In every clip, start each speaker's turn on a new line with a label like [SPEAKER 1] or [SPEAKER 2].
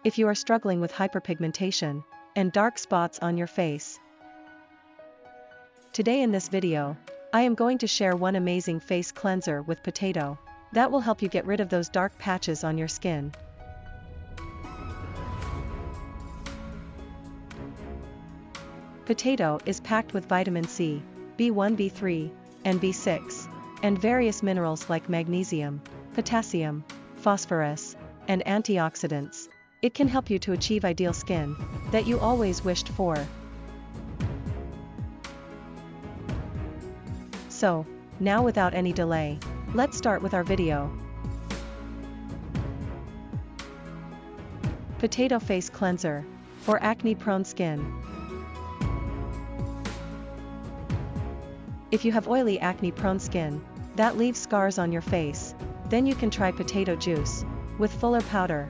[SPEAKER 1] if you are struggling with hyperpigmentation and dark spots on your face. Today in this video, I am going to share one amazing face cleanser with Potatoe that will help you get rid of those dark patches on your skin. Potatoe is packed with vitamin C, B1, B3, and B6, and various minerals like magnesium, potassium, phosphorus, and antioxidants. It can help you to achieve ideal skin that you always wished for. So, now without any delay, let's start with our video. Potatoe Face Cleanser for acne-prone skin. If you have oily acne-prone skin that leaves scars on your face, then you can try potato juice with Fuller powder.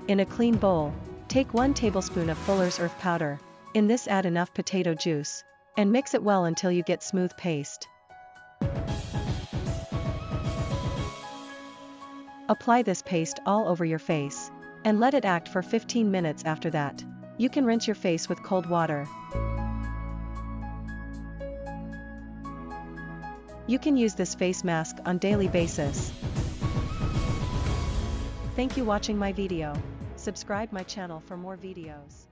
[SPEAKER 1] In a clean bowl, take 1 tablespoon of Fuller's earth powder. In this, add enough potato juice and mix it well until you get smooth paste. Apply this paste all over your face and let it act for 15 minutes. After that, you can rinse your face with cold water. You can use this face mask on daily basis. Thank you for watching my video. Subscribe my channel for more videos.